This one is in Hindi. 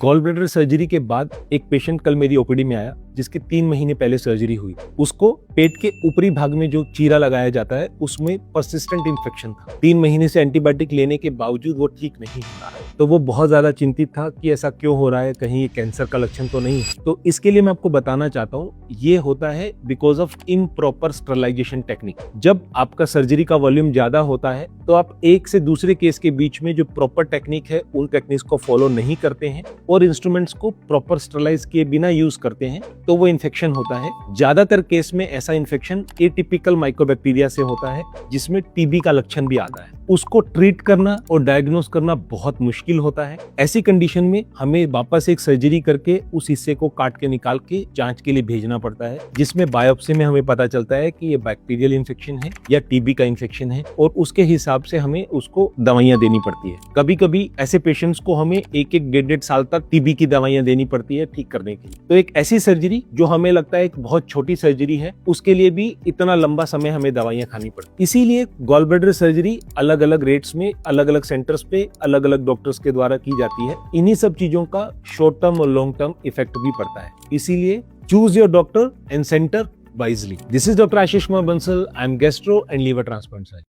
गॉल ब्लैडर सर्जरी के बाद एक पेशेंट कल मेरी ओपीडी में आया जिसके 3 महीने पहले सर्जरी हुई। उसको पेट के ऊपरी भाग में जो चीरा लगाया जाता है उसमें परसिस्टेंट इन्फेक्शन था। 3 महीने से एंटीबायोटिक लेने के बावजूद वो ठीक नहीं हो रहा है। तो वो बहुत ज्यादा चिंतित था कि ऐसा क्यों हो रहा है, कहीं ये कैंसर का लक्षण तो नहीं है। तो इसके लिए मैं आपको बताना चाहता हूँ, ये होता है because of improper sterilization technique. जब आपका सर्जरी का वॉल्यूम ज्यादा होता है तो आप एक से दूसरे केस के बीच में जो प्रॉपर टेक्निक है उन टेक्निक्स को फॉलो नहीं करते हैं और इंस्ट्रूमेंट्स को प्रॉपर स्टरलाइज किए बिना यूज करते हैं तो वो इन्फेक्शन होता है। ज्यादातर केस में ऐसा इन्फेक्शन एटिपिकल माइकोबैक्टीरिया से होता है जिसमें टीबी का लक्षण भी आता है। उसको ट्रीट करना और डायग्नोस करना बहुत मुश्किल होता है। ऐसी कंडीशन में हमें वापस एक सर्जरी करके उस हिस्से को काट के निकाल के जांच के लिए भेजना पड़ता है, जिसमें बायोप्सी में हमें पता चलता है कि ये बैक्टीरियल इन्फेक्शन है या टीबी का इन्फेक्शन है और उसके हिसाब से हमें उसको दवाइयां देनी पड़ती है। कभी कभी ऐसे पेशेंट्स को हमें 1-1, 1.5 साल तक टीबी की दवाइयां देनी पड़ती है ठीक करने के लिए। तो एक ऐसी सर्जरी जो हमें लगता है एक बहुत छोटी सर्जरी है, उसके लिए भी इतना लंबा समय हमें दवाइयां खानी पड़ती। इसीलिए गॉल ब्लैडर सर्जरी अलग अलग रेट्स में अलग अलग सेंटर्स पे अलग अलग डॉक्टर्स के द्वारा की जाती है। इन्हीं सब चीजों का शॉर्ट टर्म और लॉन्ग टर्म इफेक्ट भी पड़ता है। इसीलिए choose your doctor and centre wisely. This is Dr. Ashish Kumar Bansal. I am gastro and liver transplant surgeon.